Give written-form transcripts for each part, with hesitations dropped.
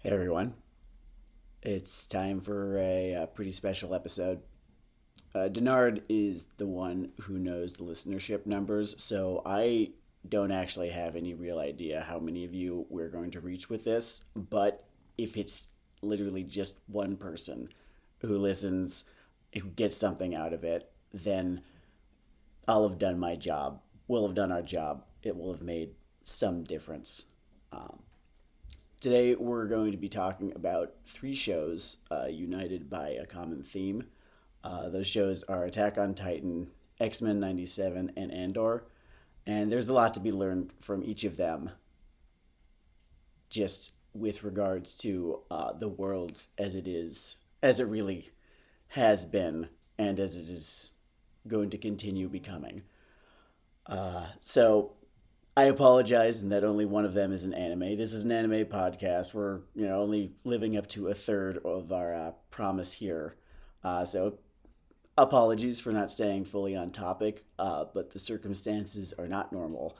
Hey everyone, it's time for a pretty special episode. Denard is the one who knows the listenership numbers, so I don't actually have any real idea how many of you we're going to reach with this. But if it's literally just one person who listens, who gets something out of it, then I'll have done my job. We'll have done our job. It will have made some difference. Um, Today, we're going to be talking about three shows united by a common theme. Those shows are Attack on Titan, X-Men 97, and Andor. And there's a lot to be learned from each of them, just with regards to the world as it is, as it really has been, and as it is going to continue becoming. So I apologize in that only one of them is an anime. This is an anime podcast. We're only living up to a third of our promise here. So apologies for not staying fully on topic, but the circumstances are not normal.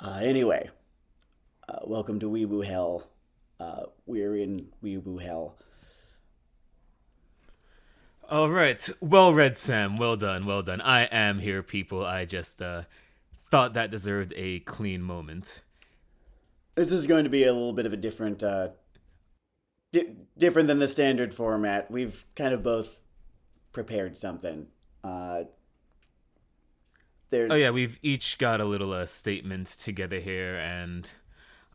Anyway, welcome to Weeboo Hell. We're in Weeboo Hell. All right. Well read, Sam. Well done. Well done. I am here, people. I just thought that deserved a clean moment. This is going to be a little bit of a different than the standard format. We've kind of both prepared something. Oh, There's yeah, we've each got a little statement together here, and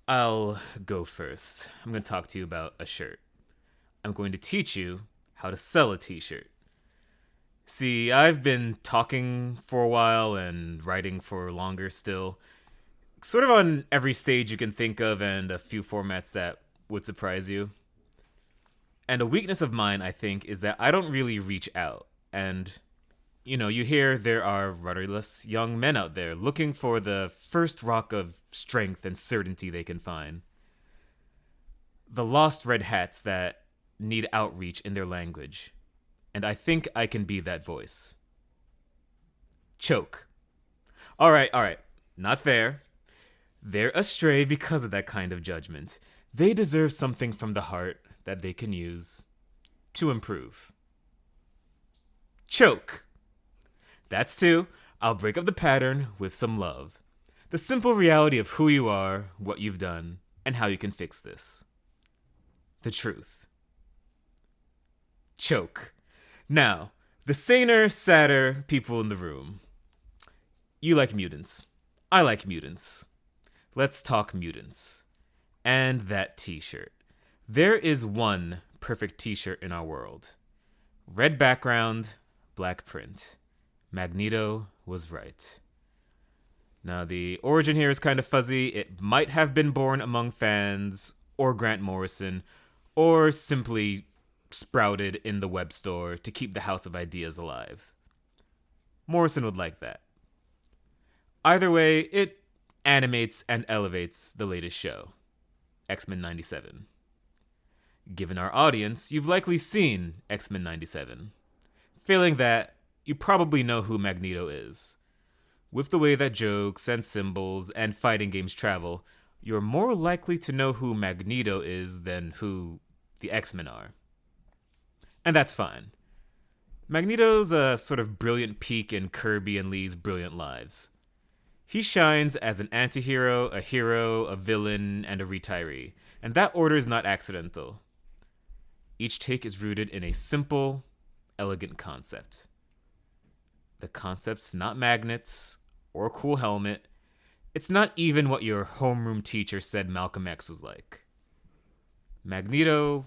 I'll go first. I'm going to talk to you about a shirt. I'm going to teach you how to sell a t shirt. See, I've been talking for a while and writing for longer still, sort of on every stage you can think of and a few formats that would surprise you. And a weakness of mine, I think, is that I don't really reach out. And, you hear there are rudderless young men out there looking for the first rock of strength and certainty they can find. The lost red hats that need outreach in their language. And I think I can be that voice. Choke. All right. Not fair. They're astray because of that kind of judgment. They deserve something from the heart that they can use to improve. Choke. That's two. I'll break up the pattern with some love. The simple reality of who you are, what you've done, and how you can fix this. The truth. Choke. Now, the saner, sadder people in the room. You like mutants. I like mutants. Let's talk mutants. And that t-shirt. There is one perfect t-shirt in our world. Red background, black print. Magneto was right. Now, the origin here is kind of fuzzy. It might have been born among fans, or Grant Morrison, or simply sprouted in the web store to keep the House of Ideas alive. Morrison would like that. Either way, it animates and elevates the latest show, X-Men 97. Given our audience, you've likely seen X-Men 97. Failing that, you probably know who Magneto is. With the way that jokes and symbols and fighting games travel, you're more likely to know who Magneto is than who the X-Men are. And that's fine. Magneto's a sort of brilliant peak in Kirby and Lee's brilliant lives. He shines as an anti-hero, a hero, a villain, and a retiree, and that order is not accidental. Each take is rooted in a simple, elegant concept. The concept's not magnets or a cool helmet. It's not even what your homeroom teacher said Malcolm X was like. Magneto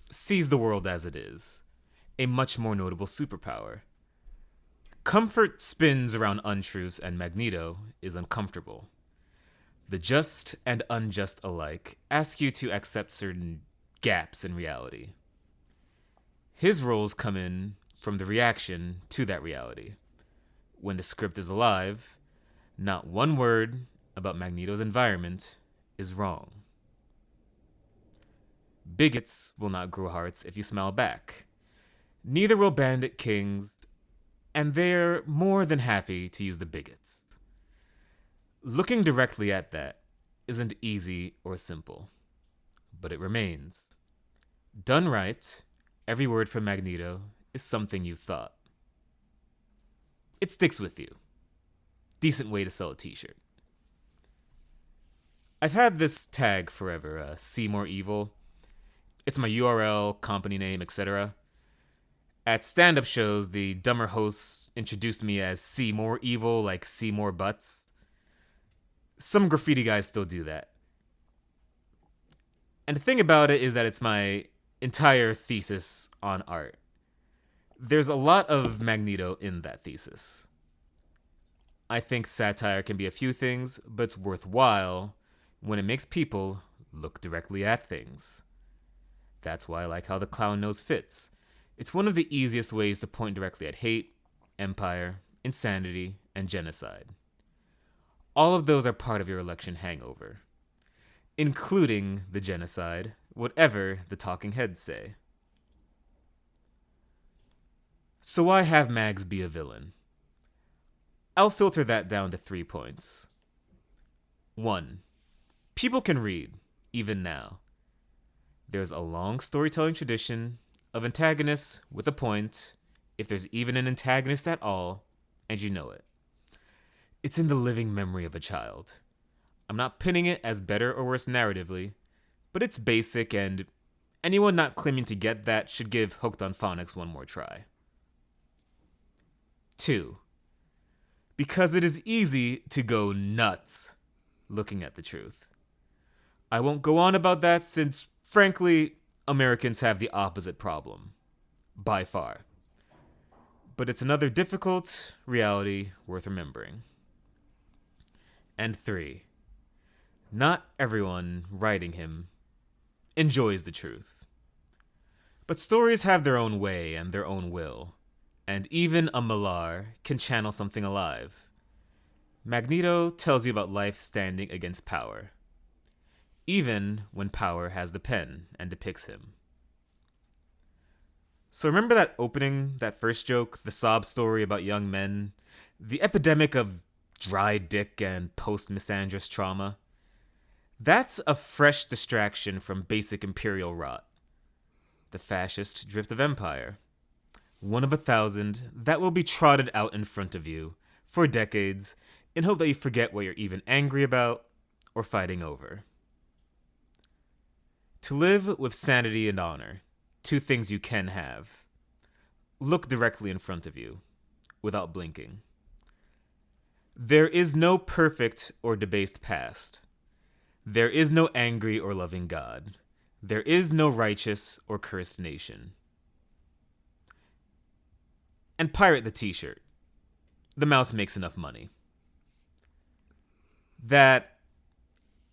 sees the world as it is, a much more notable superpower. Comfort spins around untruths, and Magneto is uncomfortable. The just and unjust alike ask you to accept certain gaps in reality. His roles come in from the reaction to that reality. When the script is alive, not one word about Magneto's environment is wrong. Bigots will not grow hearts if you smile back. Neither will bandit kings, and they're more than happy to use the bigots. Looking directly at that isn't easy or simple, but it remains. Done right, every word from Magneto is something you thought. It sticks with you. Decent way to sell a t-shirt. I've had this tag forever, See More Evil. It's my URL, company name, etc. At stand-up shows, the dumber hosts introduced me as See More Evil, like see more butts. Some graffiti guys still do that. And the thing about it is that it's my entire thesis on art. There's a lot of Magneto in that thesis. I think satire can be a few things, but it's worthwhile when it makes people look directly at things. That's why I like how the clown nose fits. It's one of the easiest ways to point directly at hate, empire, insanity, and genocide. All of those are part of your election hangover, including the genocide, whatever the talking heads say. So why have Mags be a villain? I'll filter that down to 3 points. 1. People can read, even now. There's a long storytelling tradition of antagonists with a point, if there's even an antagonist at all, and you know it. It's in the living memory of a child. I'm not pinning it as better or worse narratively, but it's basic, and anyone not claiming to get that should give Hooked on Phonics one more try. 2. Because it is easy to go nuts looking at the truth. I won't go on about that since, frankly, Americans have the opposite problem. By far. But it's another difficult reality worth remembering. And 3. Not everyone writing him enjoys the truth. But stories have their own way and their own will, and even a Malar can channel something alive. Magneto tells you about life standing against power, even when power has the pen and depicts him. So remember that opening, that first joke, the sob story about young men, the epidemic of dry dick and post-misandrous trauma? That's a fresh distraction from basic imperial rot. The fascist drift of empire. One of 1,000 that will be trotted out in front of you for decades in hope that you forget what you're even angry about or fighting over. To live with sanity and honor, 2 things you can have. Look directly in front of you, without blinking. There is no perfect or debased past. There is no angry or loving God. There is no righteous or cursed nation. And pirate the t-shirt. The mouse makes enough money. That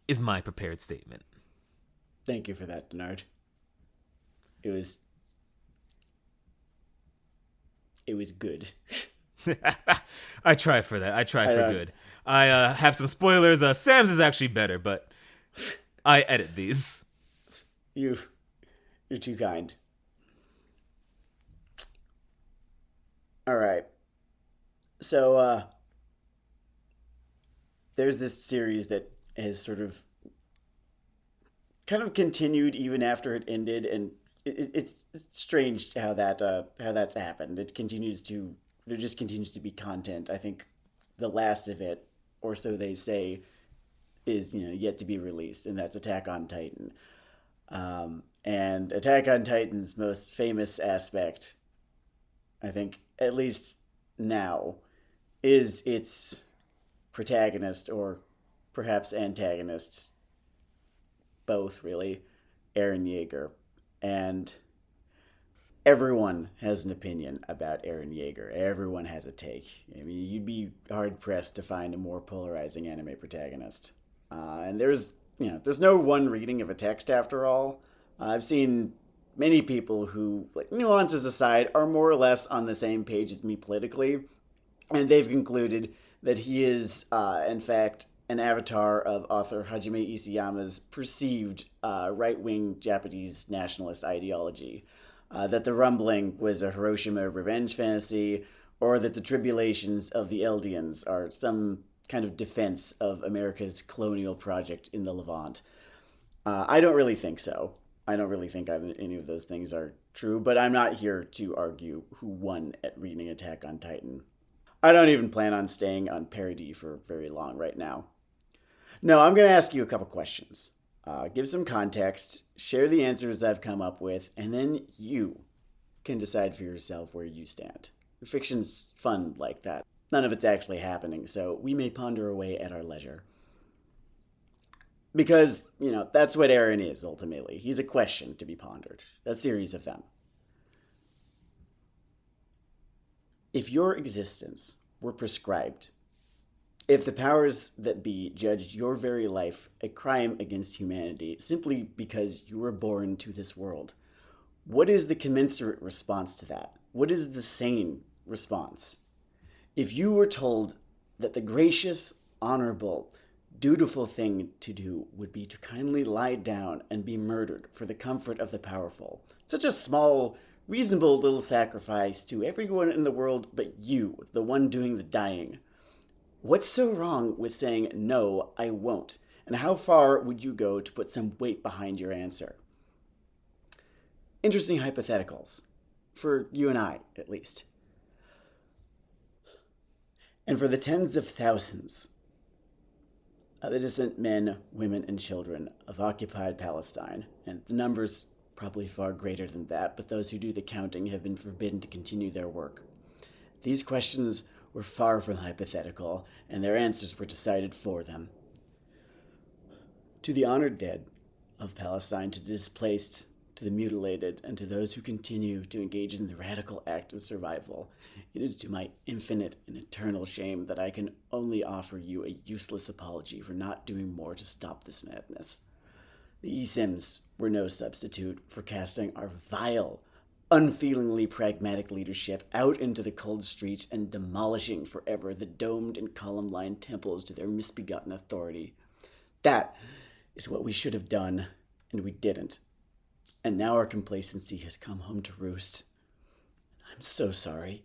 is my prepared statement. Thank you for that, Denard. It was good. I try for that. I try for good. I have some spoilers. Sam's is actually better, but I edit these. You're too kind. All right. So there's this series that has sort of kind of continued even after it ended, and it's strange how that's happened. There just continues to be content. I think the last of it, or so they say, is yet to be released, and that's Attack on Titan. And Attack on Titan's most famous aspect, I think, at least now, is its protagonist, or perhaps antagonist, both really, Eren Yeager. And everyone has an opinion about Eren Yeager. Everyone has a take. I mean, you'd be hard pressed to find a more polarizing anime protagonist. And there's no one reading of a text after all. I've seen many people who, like, nuances aside, are more or less on the same page as me politically, and they've concluded that he is, in fact, an avatar of author Hajime Isayama's perceived right-wing Japanese nationalist ideology. That the Rumbling was a Hiroshima revenge fantasy, or that the tribulations of the Eldians are some kind of defense of America's colonial project in the Levant. I don't really think so. I don't really think any of those things are true, but I'm not here to argue who won at reading Attack on Titan. I don't even plan on staying on parody for very long right now. No, I'm going to ask you a couple questions. Give some context, share the answers I've come up with, and then you can decide for yourself where you stand. Fiction's fun like that. None of it's actually happening, so we may ponder away at our leisure. Because, that's what Aaron is ultimately. He's a question to be pondered, a series of them. If your existence were prescribed, if the powers that be judged your very life a crime against humanity simply because you were born to this world, what is the commensurate response to that? What is the sane response? If you were told that the gracious, honorable, dutiful thing to do would be to kindly lie down and be murdered for the comfort of the powerful, such a small, reasonable little sacrifice to everyone in the world but you, the one doing the dying, what's so wrong with saying, no, I won't? And how far would you go to put some weight behind your answer? Interesting hypotheticals. For you and I, at least. And for the tens of thousands of innocent men, women, and children of occupied Palestine, and the numbers probably far greater than that, but those who do the counting have been forbidden to continue their work. These questions were far from hypothetical, and their answers were decided for them. To the honored dead of Palestine, to the displaced, to the mutilated, and to those who continue to engage in the radical act of survival, it is to my infinite and eternal shame that I can only offer you a useless apology for not doing more to stop this madness. The eSIMs were no substitute for casting our vile, unfeelingly pragmatic leadership out into the cold streets and demolishing forever the domed and column-lined temples to their misbegotten authority. That is what we should have done, and we didn't. And now our complacency has come home to roost. I'm so sorry.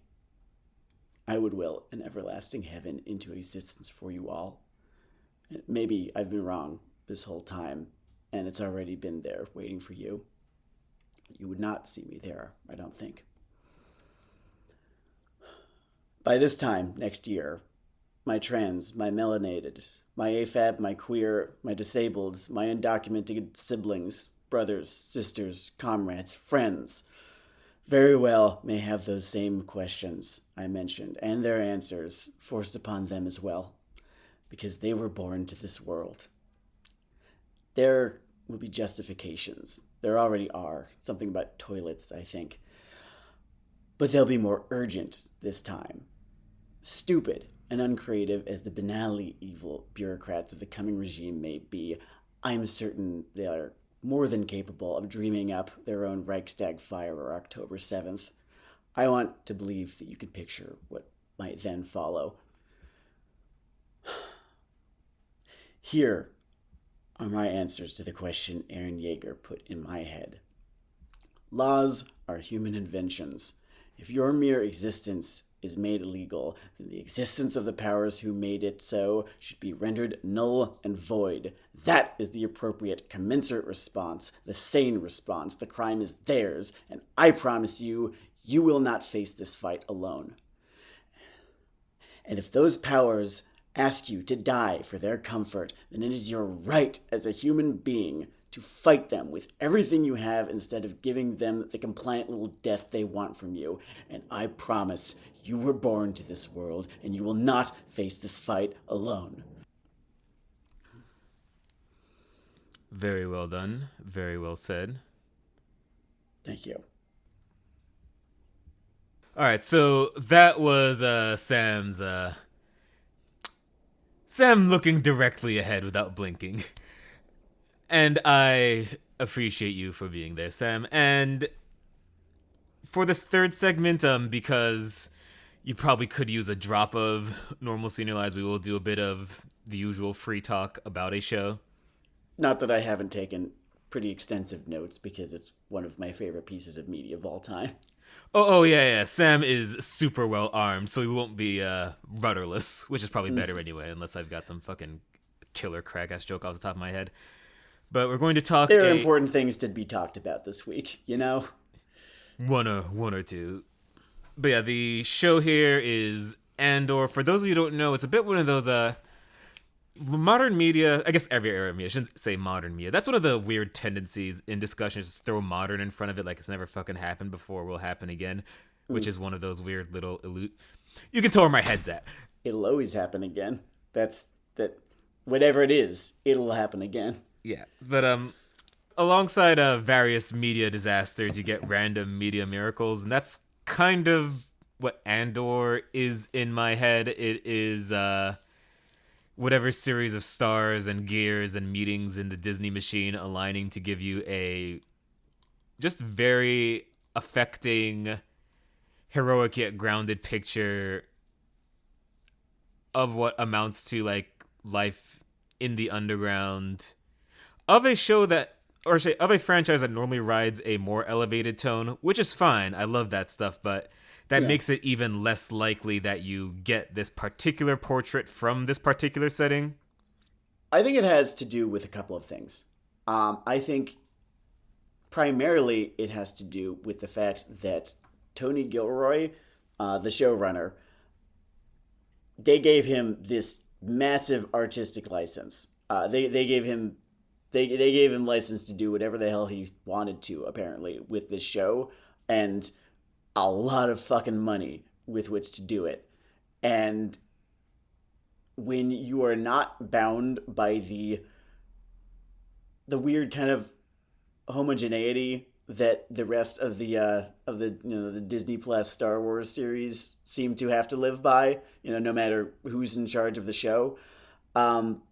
I would will an everlasting heaven into existence for you all. Maybe I've been wrong this whole time, and it's already been there waiting for you. You would not see me there, I don't think. By this time next year, my trans, my melanated, my AFAB, my queer, my disabled, my undocumented siblings, brothers, sisters, comrades, friends, very well may have those same questions I mentioned, and their answers forced upon them as well, because they were born to this world. There will be justifications. There already are. Something about toilets, I think. But they'll be more urgent this time. Stupid and uncreative as the banally evil bureaucrats of the coming regime may be, I'm certain they are more than capable of dreaming up their own Reichstag fire or October 7th. I want to believe that you can picture what might then follow. Here are my answers to the question Aaron Yeager put in my head. Laws are human inventions. If your mere existence is made illegal, then the existence of the powers who made it so should be rendered null and void. That is the appropriate, commensurate response, the sane response. The crime is theirs, and I promise you, you will not face this fight alone. And if those powers ask you to die for their comfort, then it is your right as a human being to fight them with everything you have instead of giving them the compliant little death they want from you. And I promise you were born to this world, and you will not face this fight alone. Very well done. Very well said. Thank you. All right, so that was Sam's Sam looking directly ahead without blinking. And I appreciate you for being there, Sam. And for this third segment, because you probably could use a drop of normalcy in your lives, we will do a bit of the usual free talk about a show. Not that I haven't taken pretty extensive notes, because it's one of my favorite pieces of media of all time. Oh, yeah. Sam is super well armed, so he won't be rudderless, which is probably better anyway, unless I've got some fucking killer crack-ass joke off the top of my head. But we're going to talk There are a important things to be talked about this week, you know? one or two. But yeah, the show here is Andor. For those of you who don't know, it's a bit one of those modern media. I guess every era of media. I shouldn't say modern media. That's one of the weird tendencies in discussions. Just throw modern in front of it, like it's never fucking happened before, will happen again. Which is one of those weird little elude. You can tell where my head's at. It'll always happen again. That's that. Whatever it is, it'll happen again. Yeah, but alongside various media disasters, you get random media miracles, and that's kind of what Andor is in my head. It is whatever series of stars and gears and meetings in the Disney machine aligning to give you a just very affecting, heroic yet grounded picture of what amounts to like life in the underground of a show that, or say of a franchise that normally rides a more elevated tone, which is fine. I love that stuff, but that Yeah. makes it even less likely that you get this particular portrait from this particular setting. I think it has to do with a couple of things. I think primarily it has to do with the fact that Tony Gilroy, the showrunner, they gave him this massive artistic license. They gave him they gave him license to do whatever the hell he wanted to, apparently, with this show, and a lot of fucking money with which to do it. And when you are not bound by the weird kind of homogeneity that the rest of the the Disney Plus Star Wars series seem to have to live by, no matter who's in charge of the show,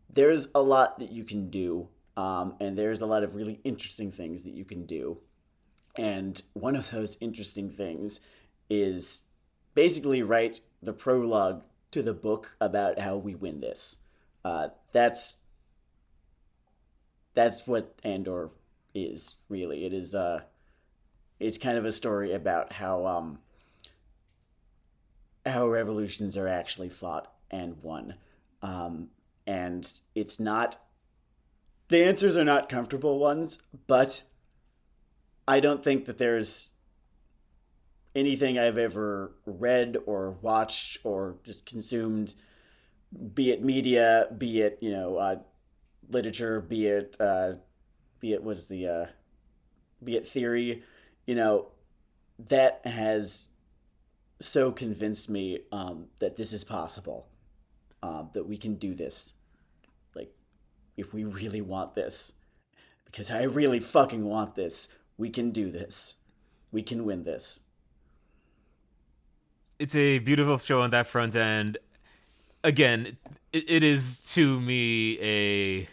there's a lot that you can do, and there's a lot of really interesting things that you can do. And one of those interesting things is basically write the prologue to the book about how we win this. That's what Andor is really. It is it's kind of a story about how revolutions are actually fought and won. And it's not, the answers are not comfortable ones, but I don't think that there's anything I've ever read or watched or just consumed, be it media, be it literature, be it was the be it theory, you know, that has so convinced me that this is possible, that we can do this. Like, if we really want this, because I really fucking want this, we can do this. We can win this. It's a beautiful show on that front, and again, it is to me a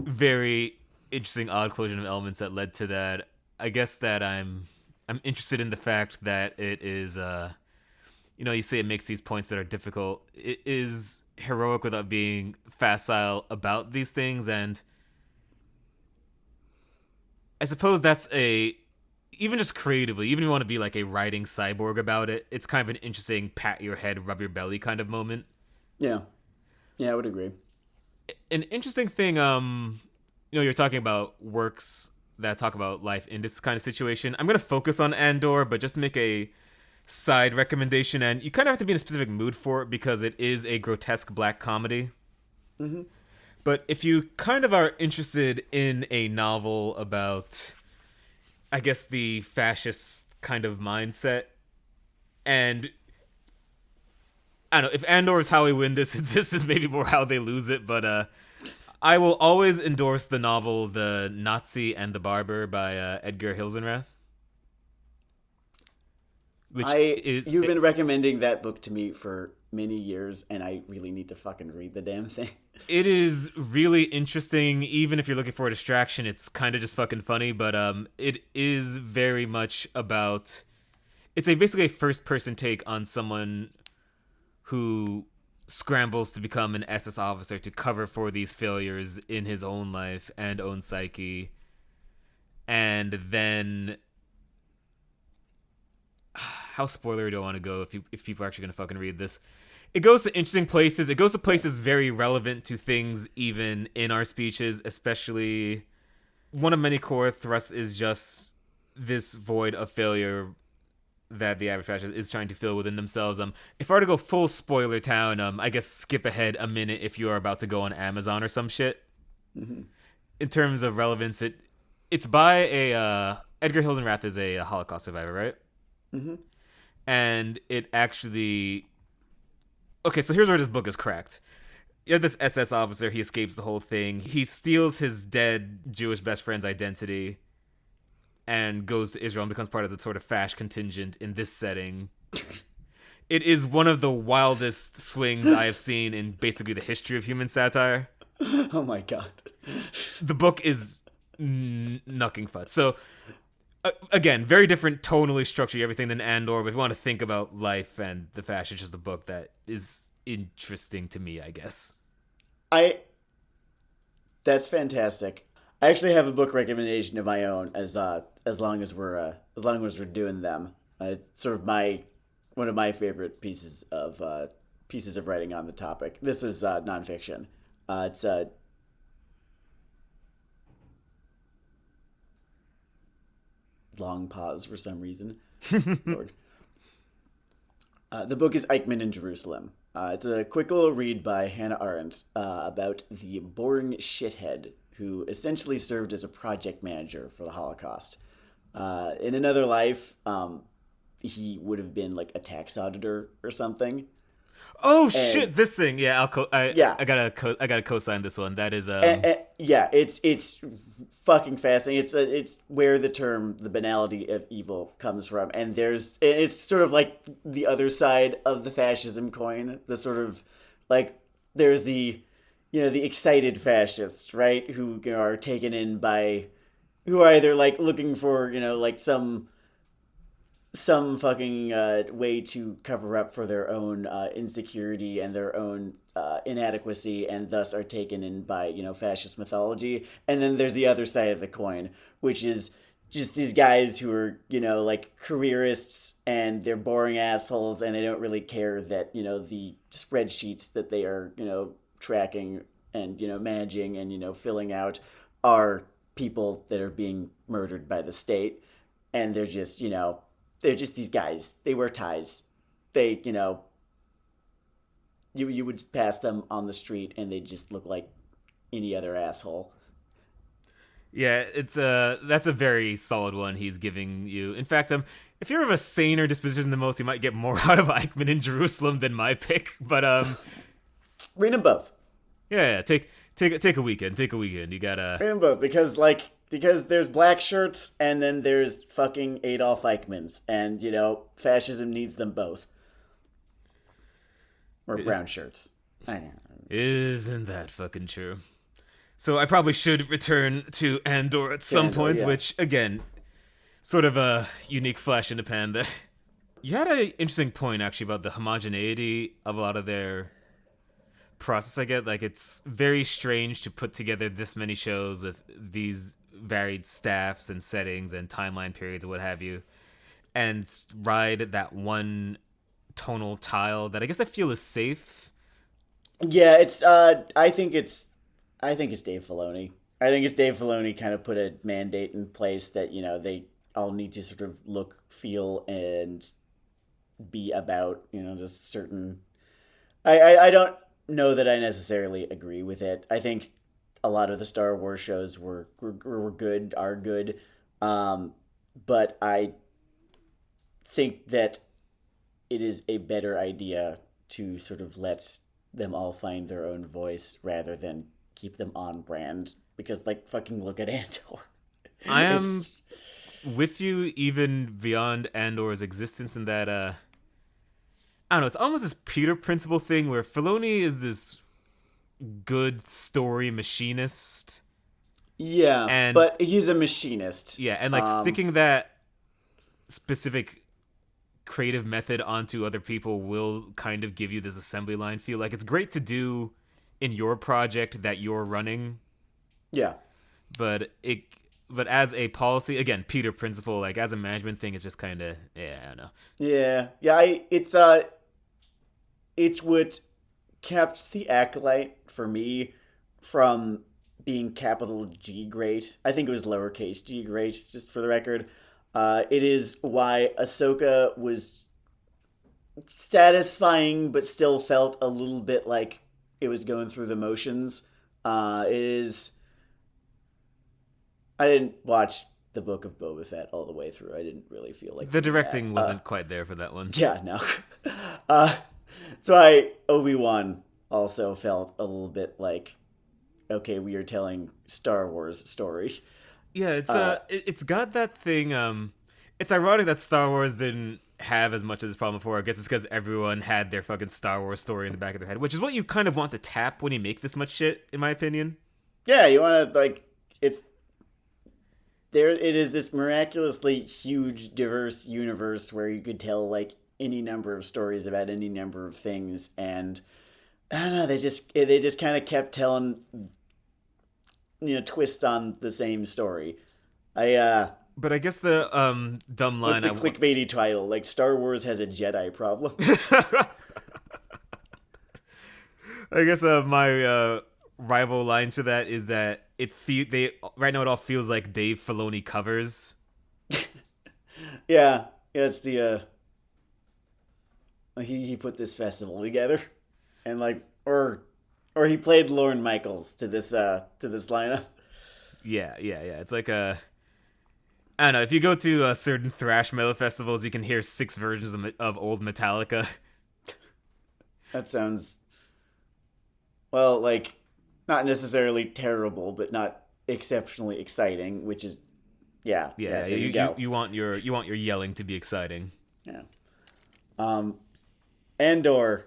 very interesting odd collision of elements that led to that. I guess that I'm interested in the fact that it is you say it makes these points that are difficult. It is heroic without being facile about these things, and I suppose that's a even just creatively, even if you want to be like a writing cyborg about it, it's kind of an interesting pat your head, rub your belly kind of moment. Yeah. Yeah, I would agree. An interesting thing, you're talking about works that talk about life in this kind of situation. I'm gonna focus on Andor, but just to make a side recommendation, and you kind of have to be in a specific mood for it because it is a grotesque black comedy. Mm-hmm. But if you kind of are interested in a novel about, I guess, the fascist kind of mindset, and I don't know if Andor is how we win this, this is maybe more how they lose it. But I will always endorse the novel "The Nazi and the Barber" by Edgar Hilsenrath, which is You've been recommending that book to me for many years, and I really need to fucking read the damn thing. it is really interesting. Even if you're looking for a distraction, it's kind of just fucking funny. But it is very much about. It's basically a first person take on someone who scrambles to become an SS officer to cover for these failures in his own life and own psyche. And then how spoilery do I want to go if people are actually going to fucking read this? it goes to interesting places. It goes to places very relevant to things even in our speeches, especially one of many core thrusts is just this void of failure that the average fascist is trying to fill within themselves. If I were to go full spoiler town, I guess skip ahead a minute if you are about to go on Amazon or some shit. Mm-hmm. In terms of relevance, it's by a Edgar Hilsenrath is a Holocaust survivor, right? Mm-hmm. And it actually okay. So here's where this book is cracked. You have this SS officer. He escapes the whole thing. He steals his dead Jewish best friend's identity and goes to Israel and becomes part of the sort of fash contingent in this setting. It is one of the wildest swings I have seen in basically the history of human satire. Oh my god. The book is knucking futs. So, again, very different tonally structure, everything than Andor. But if you want to think about life and the fashion, it's just a book that is interesting to me, I guess. That's fantastic. I actually have a book recommendation of my own as long as we're doing them. It's sort of my one of my favorite pieces of writing on the topic. This is nonfiction. It's long pause for some reason. Lord. The book is Eichmann in Jerusalem. It's a quick little read by Hannah Arendt about the boring shithead who essentially served as a project manager for the Holocaust. In another life, he would have been like a tax auditor or something. Oh And shit! This thing, yeah. yeah, I gotta co-sign this one. That is yeah, it's fucking fascinating. It's where the term the banality of evil comes from, and it's sort of like the other side of the fascism coin. The sort of like there's the excited fascists, right, who are taken in by who are either like looking for like some fucking way to cover up for their own insecurity and their own inadequacy, and thus are taken in by fascist mythology. And then there's the other side of the coin, which is just these guys who are like careerists, and they're boring assholes, and they don't really care that the spreadsheets that they are tracking and managing and filling out are people that are being murdered by the state, and they're just these guys. They wear ties. They, you would pass them on the street and they just look like any other asshole. yeah. It's that's a very solid one he's giving you. In fact, if you're of a saner disposition than most, you might get more out of Eichmann in Jerusalem than my pick. But Read them both. yeah. Take a weekend. Take a weekend. You gotta. Read them both because there's black shirts and then there's fucking Adolf Eichmanns, and fascism needs them both. Or brown shirts. I don't know. Isn't that fucking true? So I probably should return to Andor at some Andor, point, yeah. which again, sort of a unique flash in the pan. That you had an interesting point actually about the homogeneity of a lot of their process. I get like it's very strange to put together this many shows with these varied staffs and settings and timeline periods and what have you, and ride that one tonal tile that I guess I feel is safe. Yeah, I think it's Dave Filoni. I think it's Dave Filoni kind of put a mandate in place that they all need to sort of look, feel, and be about just certain. I don't know that I necessarily agree with it. I think a lot of the Star Wars shows were good, are good, but I think that it is a better idea to sort of let them all find their own voice rather than keep them on brand. Because fucking look at Andor. I am with you even beyond Andor's existence in that I don't know, it's almost this Peter Principle thing where Filoni is this good story machinist. Yeah, And but he's a machinist. yeah, and sticking that specific creative method onto other people will kind of give you this assembly line feel. Like it's great to do in your project that you're running, Yeah. but as a policy, again, Peter Principle, like as a management thing, it's just kind of I don't know. Yeah. Yeah, it's it's what kept the Acolyte for me from being capital G great. I think it was lowercase g great, just for the record. It is why Ahsoka was satisfying, but still felt a little bit like it was going through the motions. It is. I didn't watch the Book of Boba Fett all the way through. I didn't really feel like The doing that. directing wasn't quite there for that one. Yeah, no. uh, so I Obi-Wan also felt a little bit like, okay, we are telling Star Wars story. Yeah, it's got that thing. It's ironic that Star Wars didn't have as much of this problem before. I guess it's because everyone had their fucking Star Wars story in the back of their head, which is what you kind of want to tap when you make this much shit, in my opinion. Yeah, you want to like it's there. It is this miraculously huge, diverse universe where you could tell like any number of stories about any number of things, and I don't know. They just kind of kept telling twist on the same story. I But I guess the dumb What's line the clickbaity title? Like Star Wars has a Jedi problem. I guess my rival line to that is that they right now it all feels like Dave Filoni covers. Yeah, it's the he put this festival together, and like or he played Lorne Michaels to this lineup. Yeah. It's like a I don't know. If you go to certain thrash metal festivals, you can hear six versions of old Metallica. That sounds well like not necessarily terrible, but not exceptionally exciting. Which is yeah. There you go. You want your yelling to be exciting. Yeah. Andor,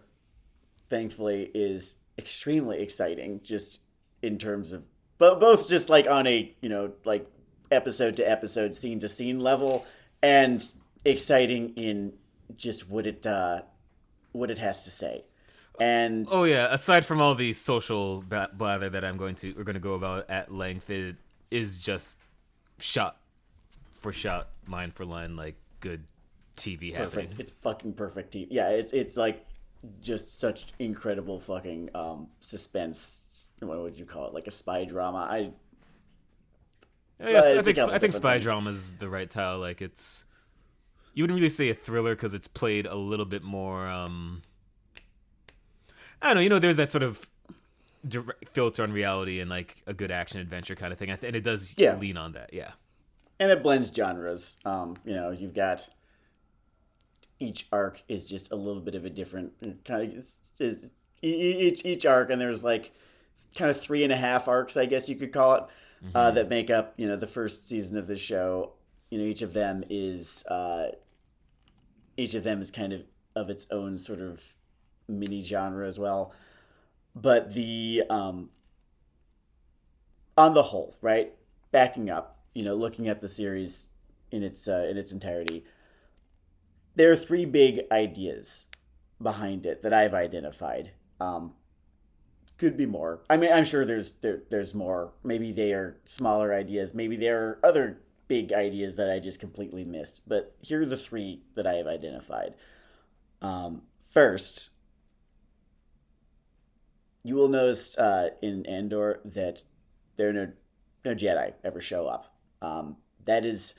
thankfully, is extremely exciting. Just in terms of, but both just like on a like episode to episode, scene to scene level, and exciting in just what it has to say. And Oh yeah. Aside from all the social blather that we're going to go about at length, it is just shot for shot, line for line, like good TV happening. perfect. It's fucking perfect. Yeah, it's like just such incredible fucking suspense. What would you call it? Like a spy drama. Yes, It's a couple I think different spy things. drama is the right title. Like you wouldn't really say a thriller because it's played a little bit more. I don't know. There's that sort of filter on reality and like a good action adventure kind of thing, and it does Yeah, lean on that. Yeah. and it blends genres. You've got each arc is just a little bit of a different kind of each arc, and there's like kind of three and a half arcs, I guess you could call it, that make up the first season of the show. Each of them is kind of its own sort of mini genre as well. But the on the whole, right, backing up, looking at the series in its entirety, there are three big ideas behind it that I've identified. Could be more. I mean, I'm sure there's more. Maybe they are smaller ideas. Maybe there are other big ideas that I just completely missed. But here are the three that I have identified. First, you will notice in Andor that there are no Jedi ever show up. That is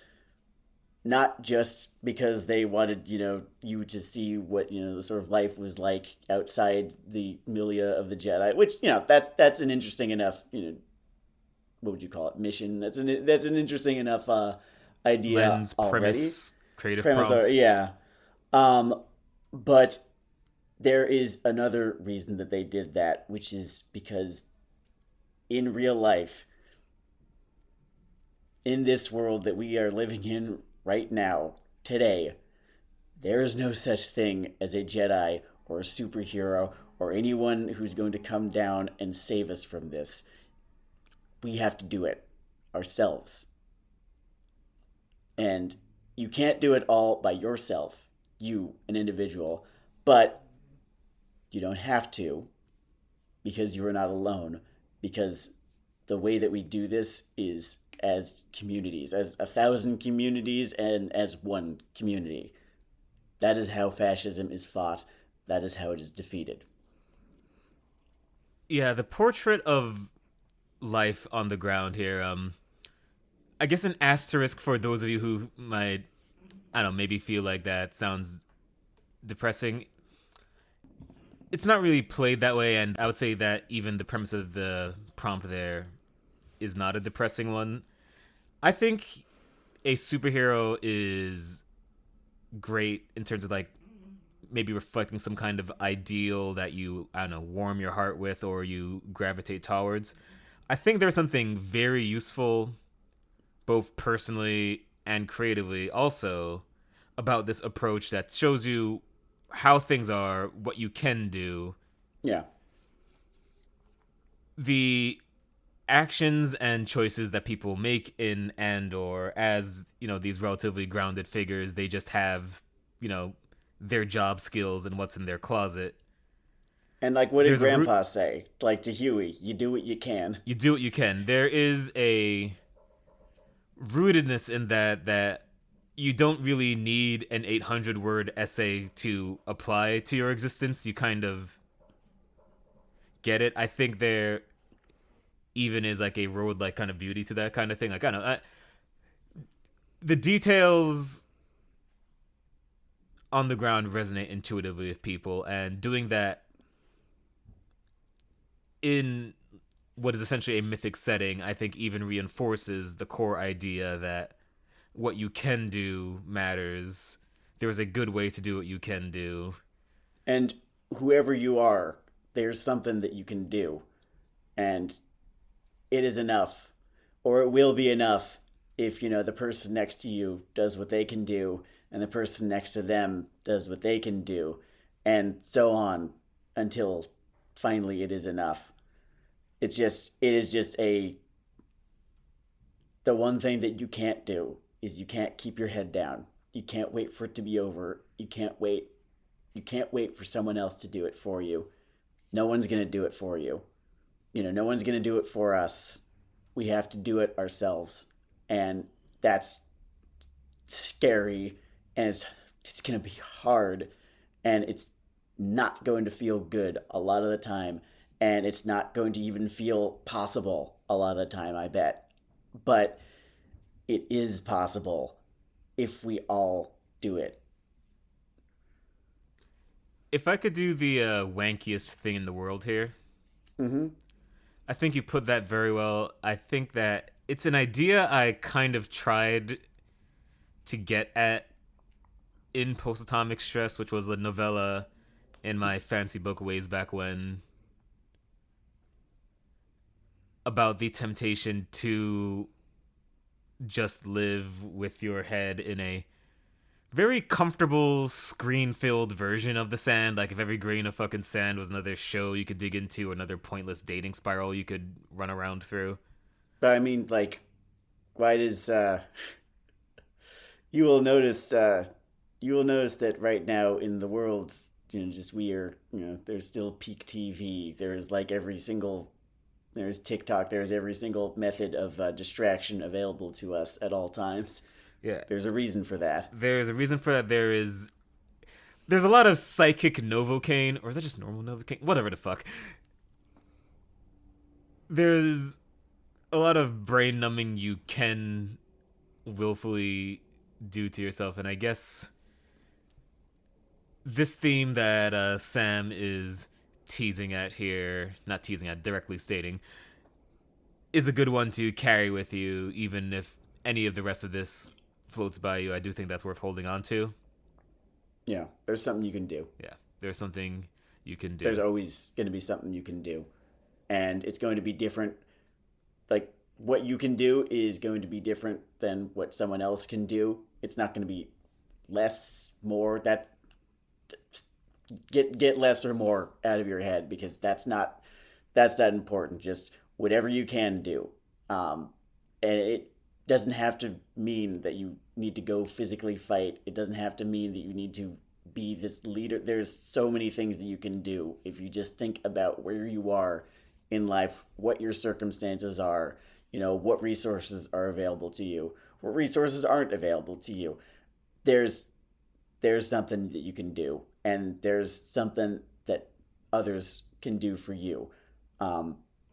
not just because they wanted you to see what the sort of life was like outside the milieu of the Jedi, which that's an interesting enough what would you call it, mission. That's an interesting enough idea Lens, already. premise, creative Premise, prompt. yeah. But there is another reason that they did that, which is because in real life, in this world that we are living in right now, today, there is no such thing as a Jedi or a superhero or anyone who's going to come down and save us from this. We have to do it ourselves. And you can't do it all by yourself, you, an individual, but you don't have to because you are not alone. Because the way that we do this is as communities, as 1,000 communities and as one community. That is how fascism is fought that is how it is defeated. Yeah, the portrait of life on the ground here. I guess an asterisk for those of you who might, I don't know, maybe feel like that sounds depressing. It's not really played that way, and I would say that even the premise of the prompt there is not a depressing one. I think a superhero is great in terms of like maybe reflecting some kind of ideal that you, I don't know, warm your heart with or you gravitate towards. I think there's something very useful, both personally and creatively, also about this approach that shows you how things are, what you can do. Yeah. The actions and choices that people make in Andor as, these relatively grounded figures, they just have, you know, their job skills and what's in their closet. And like, what did There's a root Grandpa say? Like to Huey, you do what you can. You do what you can. There is a rootedness in that you don't really need an 800 word essay to apply to your existence. You kind of get it. I think there even is like a road like kind of beauty to that kind of thing. Like, I don't know, the details on the ground resonate intuitively with people, and doing that in what is essentially a mythic setting, I think even reinforces the core idea that what you can do matters. There is a good way to do what you can do. And whoever you are, there's something that you can do. And it is enough, or it will be enough if, the person next to you does what they can do, and the person next to them does what they can do, and so on until finally it is enough. It is just the one thing that you can't do is you can't keep your head down. You can't wait for it to be over. You can't wait for someone else to do it for you. No one's going to do it for you. No one's going to do it for us. We have to do it ourselves. And that's scary, and it's going to be hard, and it's not going to feel good a lot of the time, and it's not going to even feel possible a lot of the time, I bet. But it is possible if we all do it. If I could do the wankiest thing in the world here, Mm-hmm. I think you put that very well. I think that it's an idea I kind of tried to get at in Post Atomic Stress, which was a novella in my fancy book ways back when, about the temptation to just live with your head in a very comfortable screen filled version of the sand. Like if every grain of fucking sand was another show you could dig into, another pointless dating spiral you could run around through. But I mean, like, why does you will notice that right now in the world, just we are, there's still peak TV. There's like there's TikTok. There's every single method of distraction available to us at all times. Yeah. There's a reason for that. There's a reason for that. There's a lot of psychic novocaine, or is that just normal novocaine? Whatever the fuck. There's a lot of brain numbing you can willfully do to yourself, and I guess this theme that Sam is teasing at here, not teasing at, directly stating, is a good one to carry with you, even if any of the rest of this floats by you. I do think that's worth holding on to. Yeah, there's something you can do. Yeah, there's something you can do. There's always going to be something you can do. And it's going to be different. Like, what you can do is going to be different than what someone else can do. It's not going to be less, more. Get less or more out of your head, because that's not important. Just whatever you can do. And it doesn't have to mean that you need to go physically fight. It doesn't have to mean that you need to be this leader. There's so many things that you can do if you just think about where you are in life, what your circumstances are, what resources are available to you, what resources aren't available to you. There's something that you can do. and there's something that others can do for you,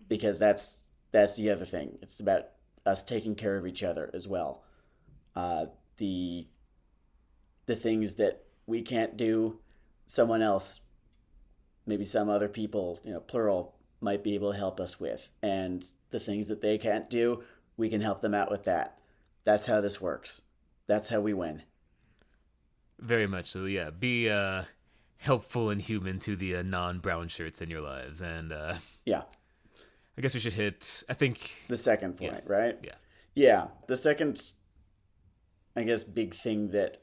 because that's the other thing. It's about us taking care of each other as well. Uh, the the things that we can't do, someone else, maybe some other people, plural, might be able to help us with, and the things that they can't do, we can help them out with that. That's how this works. That's how we win. Very much so. Yeah, be helpful and human to the non-brown shirts in your lives, and Yeah. I guess we should hit. I think. The second Yeah, point, right? yeah. Yeah. The second, I guess, big thing that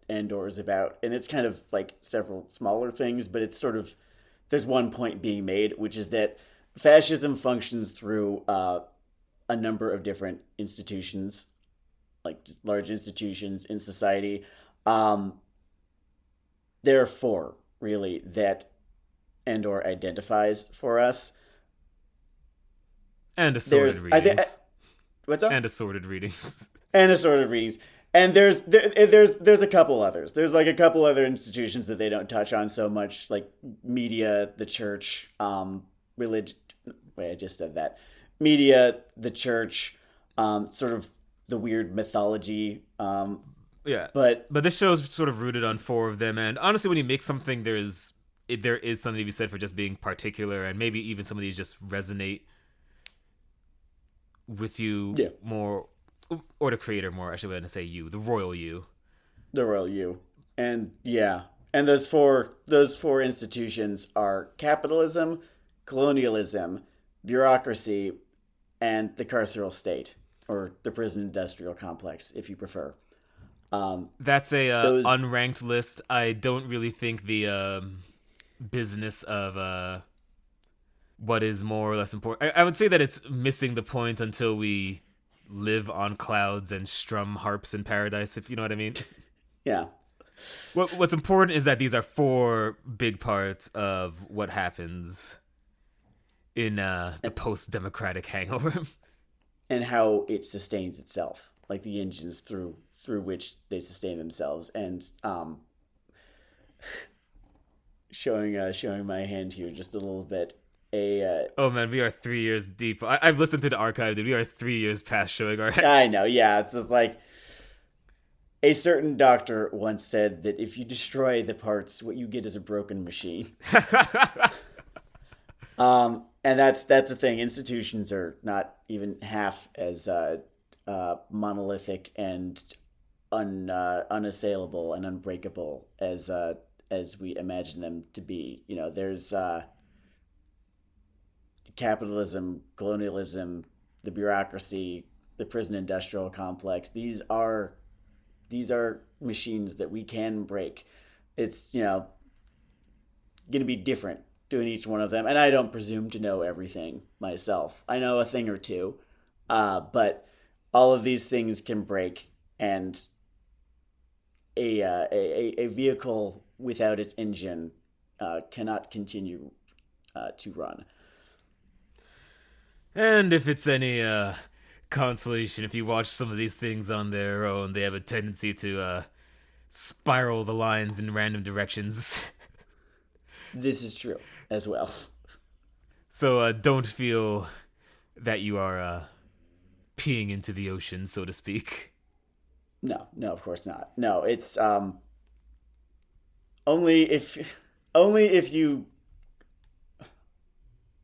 Andor is about, and it's kind of like several smaller things, but it's sort of, there's one point being made, which is that fascism functions through a number of different institutions, like just large institutions in society. Um, there are four, really, that Andor identifies for us. And assorted There's, I think, readings. what's up? And assorted readings. And assorted readings. And there's a couple others. There's like a couple other institutions that they don't touch on so much, like media, the church, religion. Wait, I just said that. Media, the church, sort of the weird mythology. Yeah, But but this show's sort of rooted on four of them, and honestly, when you make something, there is something to be said for just being particular, and maybe even some of these just resonate with you yeah, more, or the creator more. I should want to say you, the royal you. the royal you, and yeah, and those four institutions are capitalism, colonialism, bureaucracy, and the carceral state, or the prison industrial complex, if you prefer. That's a Those unranked list. I don't really think the business of what is more or less important. I would say that it's missing the point until we live on clouds and strum harps in paradise, if you know what I mean. Yeah. What's important is that these are four big parts of what happens in the post-democratic hangover. And how it sustains itself, like the engines through which they sustain themselves, and showing my hand here just a little bit. Oh man, we are 3 years deep. I've listened to the archive, dude. We are 3 years past showing our. I know, yeah, it's just like a certain doctor once said that if you destroy the parts, what you get is a broken machine. And that's the thing. Institutions are not even half as monolithic and unassailable and unbreakable as we imagine them to be. There's capitalism, colonialism, the bureaucracy, the prison industrial complex. These are machines that we can break. It's going to be different doing each one of them, and I don't presume to know everything myself. I know a thing or two, but all of these things can break, and a vehicle without its engine cannot continue to run. And if it's any consolation, if you watch some of these things on their own, they have a tendency to spiral the lines in random directions. This is true as well. So don't feel that you are peeing into the ocean, so to speak. No, of course not. No, it's only if you.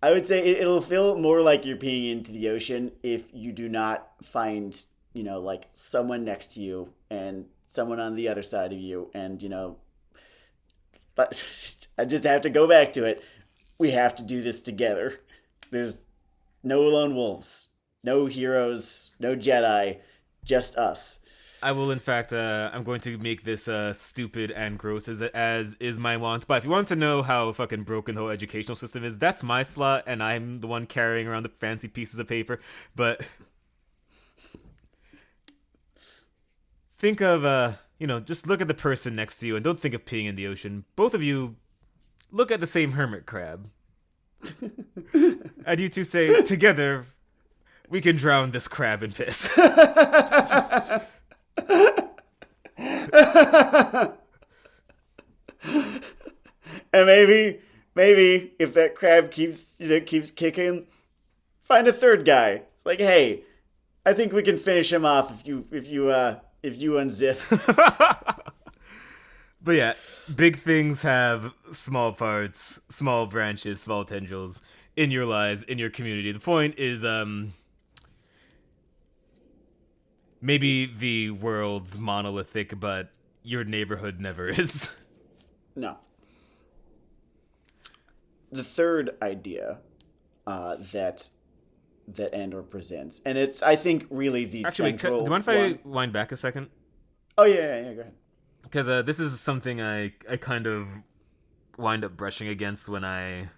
I would say it'll feel more like you're peeing into the ocean if you do not find, like someone next to you and someone on the other side of you, and but I just have to go back to it. We have to do this together. There's no lone wolves, no heroes, no Jedi, just us. I will, in fact, I'm going to make this stupid and gross as is my want. But if you want to know how fucking broken the whole educational system is, that's my slot, and I'm the one carrying around the fancy pieces of paper. But think of, just look at the person next to you and don't think of peeing in the ocean. Both of you look at the same hermit crab. And you two say, together, we can drown this crab in piss. And maybe if that crab keeps kicking, find a third guy. It's like, hey, I think we can finish him off if you unzip. But yeah, big things have small parts, small branches, small tendrils in your lives, in your community. The point is, maybe the world's monolithic, but your neighborhood never is. No. The third idea that Andor presents, and it's I think really the Actually, wait, do you central mind if one. I wind back a second? Oh yeah, go ahead. Because this is something I kind of wind up brushing against when I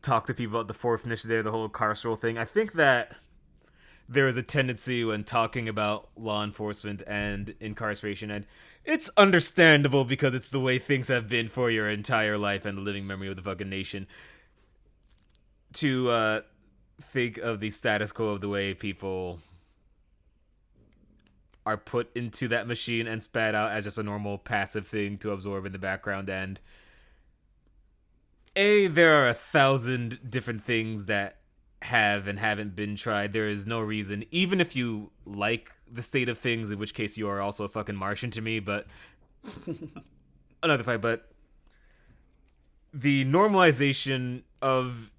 talk to people about the fourth initiative, the whole carceral thing. I think that there is a tendency when talking about law enforcement and incarceration, and it's understandable because it's the way things have been for your entire life and the living memory of the fucking nation, to think of the status quo of the way people are put into that machine and spat out as just a normal passive thing to absorb in the background. And there are 1,000 different things that have and haven't been tried. There is no reason, even if you like the state of things, in which case you are also a fucking Martian to me, but another fight. But the normalization of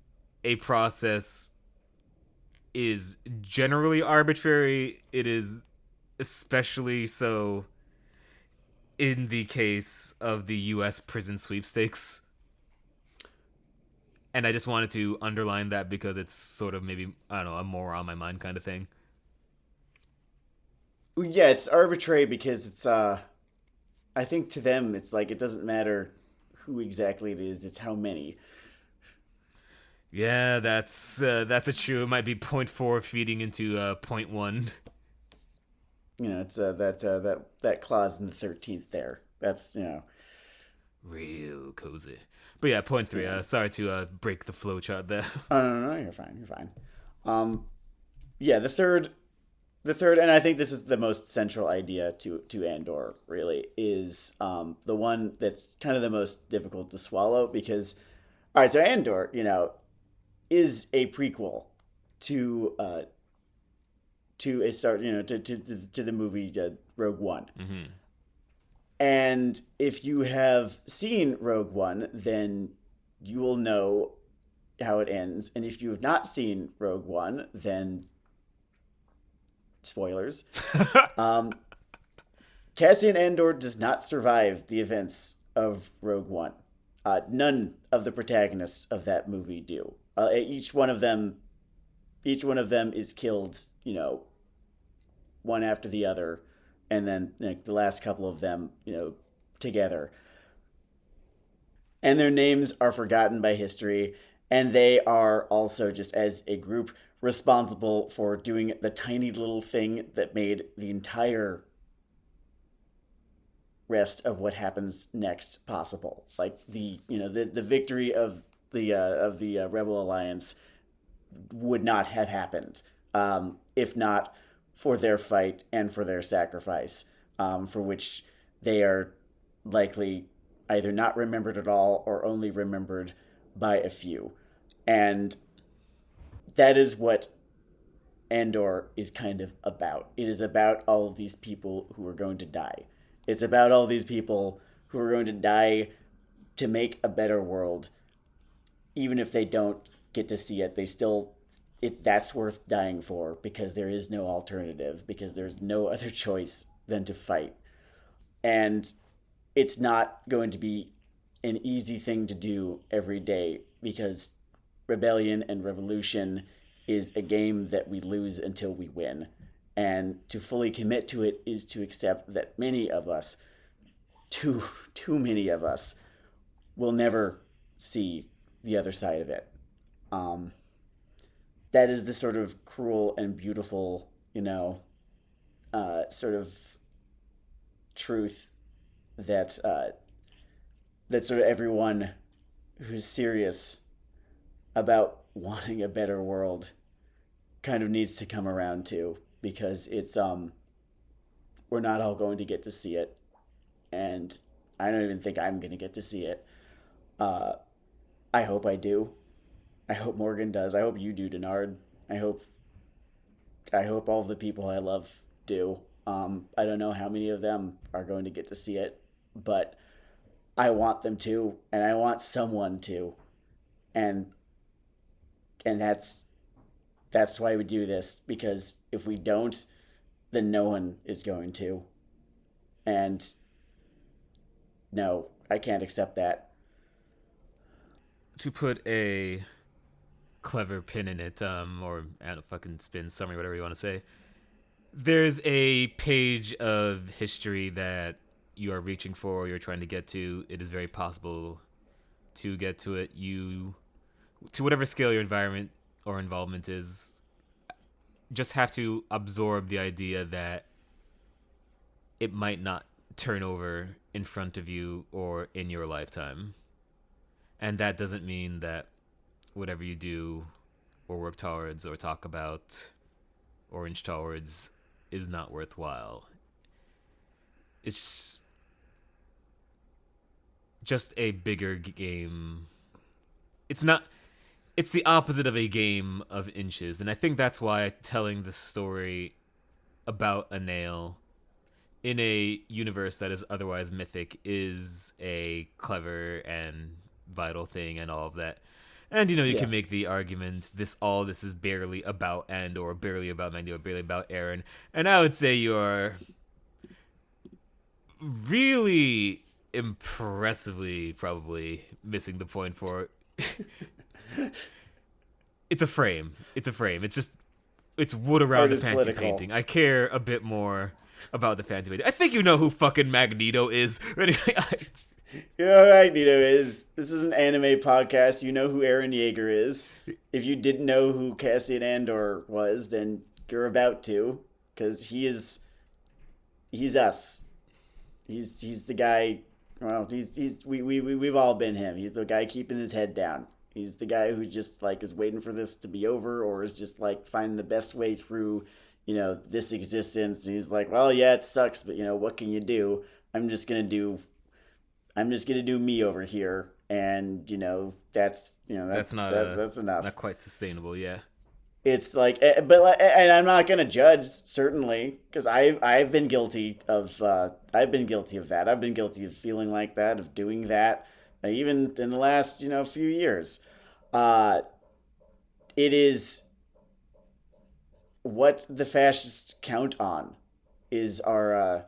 a process is generally arbitrary. It is especially so in the case of the US prison sweepstakes. And I just wanted to underline that because it's sort of maybe, I don't know, a more on my mind kind of thing. Yeah, it's arbitrary because it's I think to them it's like it doesn't matter who exactly it is, it's how many. Yeah, that's a true. It might be point 0.4 feeding into point 0.1. It's that clause in the 13th there. That's Real cozy. But yeah, point 0.3. yeah. Sorry to break the flow chart there. Oh no, you're fine. You're fine. Um, yeah, the third, and I think this is the most central idea to Andor. Really, is the one that's kind of the most difficult to swallow because, all right, so Andor, is a prequel to to a start, to the movie Rogue One. Mm-hmm. And if you have seen Rogue One, then you will know how it ends. And if you have not seen Rogue One, then spoilers. Um, Cassian Andor does not survive the events of Rogue One. None of the protagonists of that movie do. Each one of them is killed, one after the other, and then like the last couple of them, together. And their names are forgotten by history, and they are also just as a group responsible for doing the tiny little thing that made the entire rest of what happens next possible. Like the victory of the Rebel Alliance would not have happened if not for their fight and for their sacrifice, for which they are likely either not remembered at all or only remembered by a few. And that is what Andor is kind of about. It is about all of these people who are going to die. It's about all these people who are going to die to make a better world. Even if they don't get to see it, that's worth dying for because there is no alternative, because there's no other choice than to fight. And it's not going to be an easy thing to do every day because rebellion and revolution is a game that we lose until we win. And to fully commit to it is to accept that many of us, too many of us, will never see the other side of it. That is the sort of cruel and beautiful, sort of truth that that sort of everyone who's serious about wanting a better world kind of needs to come around to, because it's we're not all going to get to see it, and I don't even think I'm going to get to see it. Uh, I hope I do. I hope Morgan does. I hope you do, Denard. I hope I hope all of the people I love do. I don't know how many of them are going to get to see it, but I want them to, and I want someone to, and that's why we do this, because if we don't, then no one is going to, and no, I can't accept that. To put a clever pin in it, or I don't know, fucking spin summary, whatever you want to say. There's a page of history that you are reaching for, you're trying to get to. It is very possible to get to it. You, to whatever scale your environment or involvement is, just have to absorb the idea that it might not turn over in front of you or in your lifetime. And that doesn't mean that whatever you do or work towards or talk about or inch towards is not worthwhile. It's just a bigger game. It's not. It's the opposite of a game of inches, and I think that's why telling the story about a nail in a universe that is otherwise mythic is a clever and vital thing, and all of that. And you Yeah. can make the argument this is barely about Andor, barely about Mandy, or barely about Aaron. And I would say you're really impressively probably missing the point for it. It's a frame. It's a frame. It's wood around Art the is fancy political. painting. I care a bit more about the fancy painting. I think you know who fucking Magneto is. Anyway, You know who Magneto is. This is an anime podcast. You know who Aaron Yeager is. If you didn't know who Cassian Andor was, then you're about to, because he's us. He's the guy. Well, he's we've all been him. He's the guy keeping his head down. He's the guy who just like is waiting for this to be over, or is just like finding the best way through, this existence. And he's like, well, yeah, it sucks, but what can you do? I'm just gonna do I'm just gonna do me over here, and that's that's that's enough. not quite sustainable. Yeah. It's like, and I'm not gonna judge, certainly, because I've been guilty of that. I've been guilty of feeling like that, of doing that, even in the last few years. Uh, it is what the fascists count on is our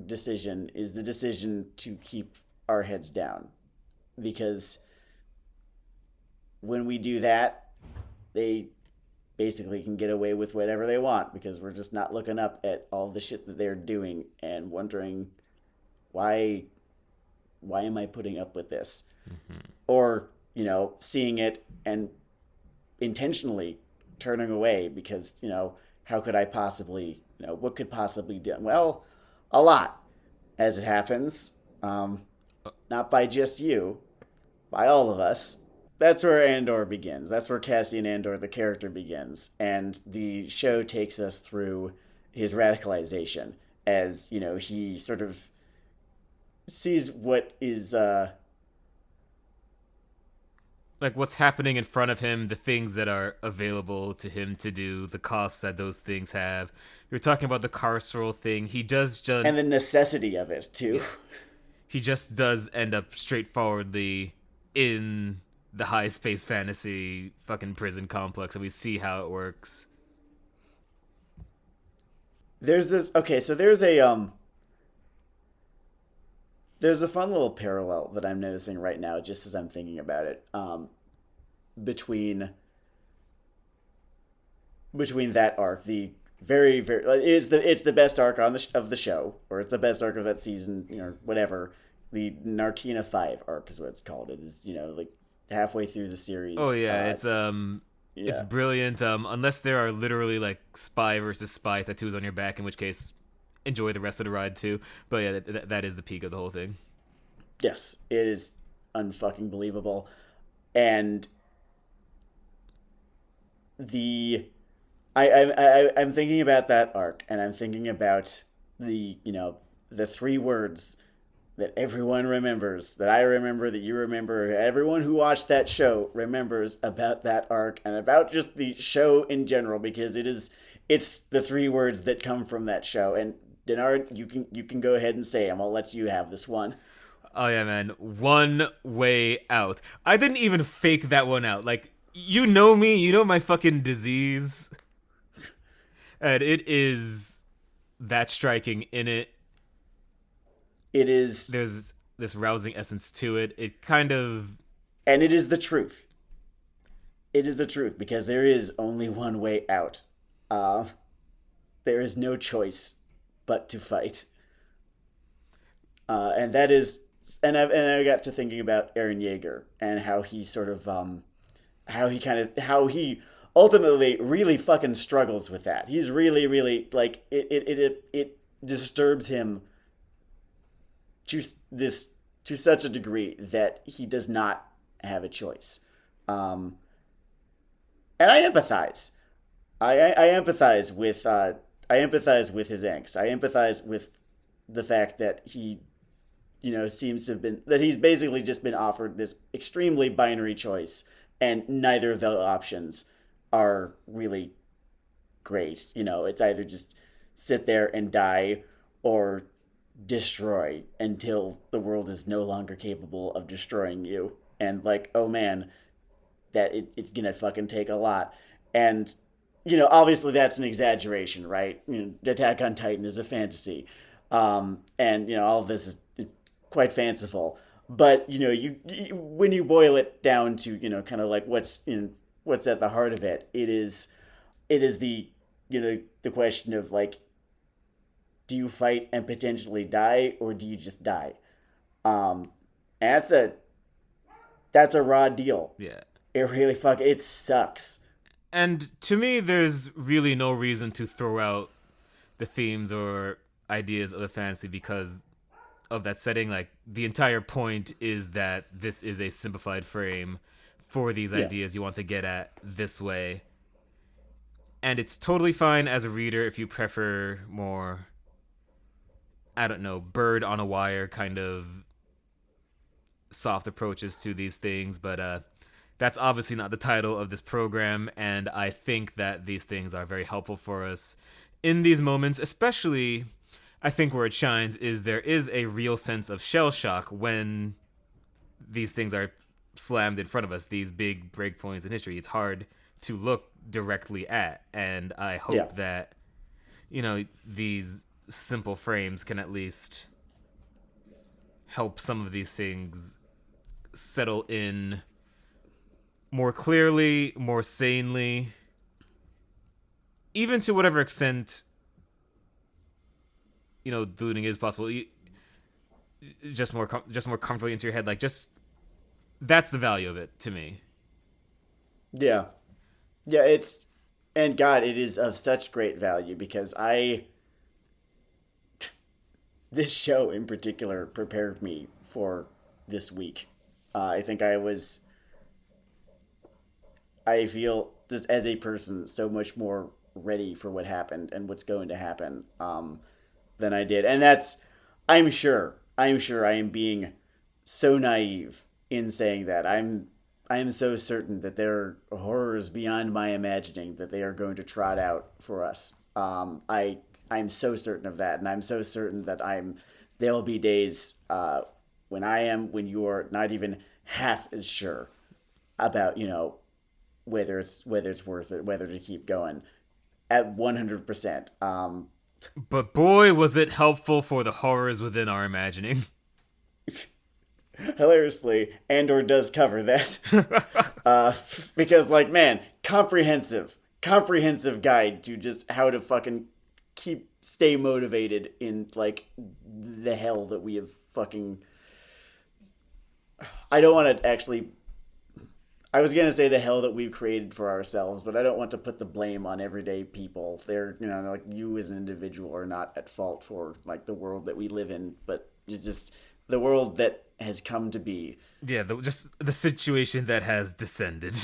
decision, is the decision to keep our heads down, because when we do that, they basically can get away with whatever they want, because we're just not looking up at all the shit that they're doing and wondering why am I putting up with this, or seeing it and intentionally turning away, because how could I possibly, what could possibly do? Well, a lot, as it happens. Not by just you, by all of us. That's where Andor begins. That's where Cassian Andor, the character, begins. And the show takes us through his radicalization as, he sort of sees what is, Like what's happening in front of him, the things that are available to him to do, the costs that those things have. You're talking about the carceral thing. and the necessity of it, too. Yeah. He just does end up straightforwardly in the high space fantasy fucking prison complex, and we see how it works. There's this, okay, so there's a fun little parallel that I'm noticing right now, just as I'm thinking about it, between that arc, the very very it's the best arc of the show, or it's the best arc of that season, whatever. The Narkina 5 arc is what it's called. It is, like halfway through the Oh series. yeah, it's Yeah. brilliant. Unless there are literally like spy versus spy tattoos on your back, in which case enjoy the rest of the ride too. But yeah, that is the peak of the whole thing. Yes, it is unfucking believable. And the I'm thinking about that arc, and I'm thinking about the the three words that everyone remembers, that I remember, that you remember, everyone who watched that show remembers about that arc and about just the show in general, because it's the three words that come from that show. And Denard, you can go ahead and say them. I'll let you have this one. Oh yeah, man. One way out. I didn't even fake that one out. Like, you know me, you know my fucking disease. And it is that striking in it. It is, There's this rousing essence to it. It kind of and it is the truth. It is the truth because there is only one way out. Uh, there is no choice but to fight. And that is, and I got to thinking about Aaron Yeager and how he sort of how he ultimately really fucking struggles with that. He's really like it disturbs him to this to such a degree that he does not have a choice. Um, and I empathize. I empathize with I empathize with his angst. I empathize with the fact that he seems to have been that he's basically just been offered this extremely binary choice, and neither of the options are really great. It's either just sit there and die or destroy until the world is no longer capable of destroying you. And like, oh man, it's gonna fucking take a lot. And obviously that's an exaggeration, right? Attack on Titan is a fantasy, and all of this is quite fanciful. But you when you boil it down to kind of like what's at the heart of it, it is the question of like, do you fight and potentially die, or do you just die? And that's a raw deal. yeah. It sucks. And to me, there's really no reason to throw out the themes or ideas of the fantasy because of that setting. Like, the entire point is that this is a simplified frame for these Yeah, ideas you want to get at this way. And it's totally fine as a reader if you prefer more, I don't know, bird on a wire kind of soft approaches to these things, but that's obviously not the title of this program, and I think that these things are very helpful for us in these moments, especially. I think where it shines is there is a real sense of shell shock when these things are slammed in front of us, these big breakpoints in history. It's hard to look directly at, and I yeah, hope that, these simple frames can at least help some of these things settle in more clearly, more sanely, even to whatever extent the looting is possible. Just more comfortably into your head. Like, just that's the value of it to me. yeah, yeah. And God, it is of such great value because this show in particular prepared me for this week. I think I feel just as a person so much more ready for what happened and what's going to happen, than I did. And I'm sure I am being so naive in saying that. I am so certain that there are horrors beyond my imagining that they are going to trot out for us. I'm so certain of that, and I'm so certain that there will be days, when you're not even half as sure about whether it's worth it, whether to keep going at 100%. But boy, was it helpful for the horrors within our imagining. Hilariously, Andor does cover that. Because, like, man, comprehensive guide to just how to fucking stay motivated in, like, the hell that we have fucking. I don't want to actually. I was gonna say the hell that we've created for ourselves, but I don't want to put the blame on everyday people. They're, like, you as an individual are not at fault for, like, the world that we live in, but it's just the world that has come to be. Yeah, just the situation that has descended.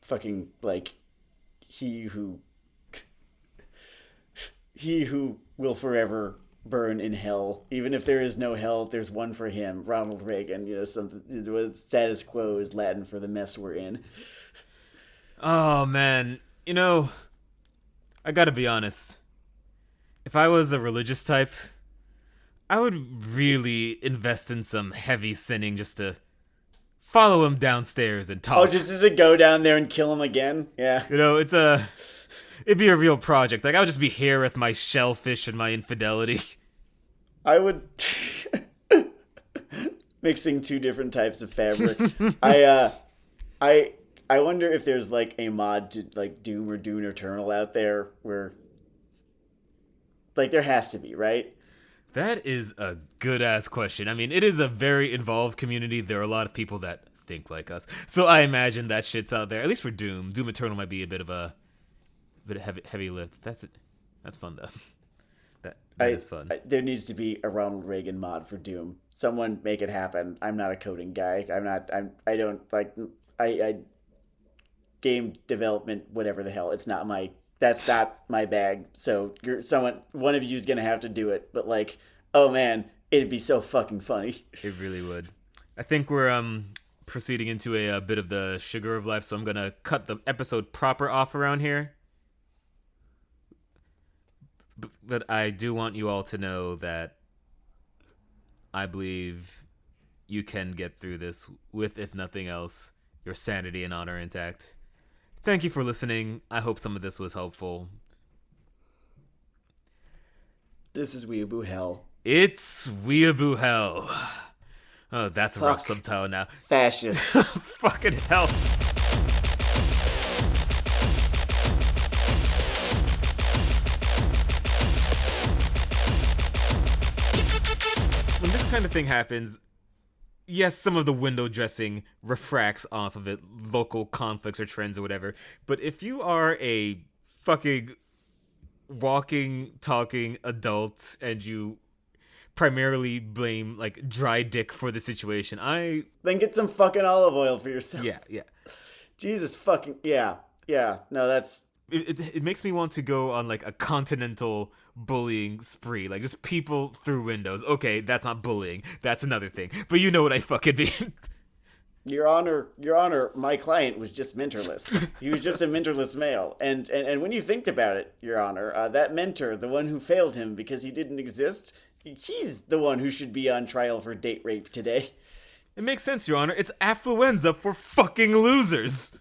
Fucking, like, he who he who will forever burn in hell. Even if there is no hell, there's one for him, Ronald Reagan. Something. Status quo is Latin for the mess we're in. Oh man, I gotta be honest. If I was a religious type, I would really invest in some heavy sinning just to follow him downstairs and Oh, talk. just to go down there and kill him again? Yeah. It'd be a real project. Like I would just be here with my shellfish and my infidelity. I would mixing two different types of fabric. I I wonder if there's like a mod to like Doom or Doom Eternal out there where like there has to be, right? That is a good ass question. I mean, it is a very involved community. There are a lot of people that think like us, so I imagine that shit's out there. At least for Doom. Doom Eternal might be a bit of heavy lift. That's fun though. That is fun. There needs to be a Ronald Reagan mod for Doom. Someone make it happen. I'm not a coding guy. I don't like. I game development, whatever the hell. That's not my bag. So one of you is gonna have to do it. But like, oh man, it'd be so fucking funny. It really would. I think we're proceeding into a bit of the sugar of life, so I'm gonna cut the episode proper off around here. But I do want you all to know that I believe you can get through this with, if nothing else, your sanity and honor intact. Thank you for listening. I hope some of this was helpful. This is Weeaboo Hell. It's Weeaboo Hell. Oh, that's a rough subtitle now. Fascist. Fucking hell. When this kind of thing happens, yes, some of the window dressing refracts off of it, local conflicts or trends or whatever. But if you are a fucking walking, talking adult and you primarily blame like dry dick for the situation, then get some fucking olive oil for yourself. Yeah. Jesus fucking yeah. No, that's it makes me want to go on like a continental bullying spree, like just people through windows. Okay, that's not bullying, that's another thing, but you know what I fucking mean. Your Honor, my client was just mentorless. He was just a mentorless male, and when you think about it, Your Honor, that mentor, the one who failed him because he didn't exist, he's the one who should be on trial for date rape today. It makes sense, Your Honor. It's affluenza for fucking losers.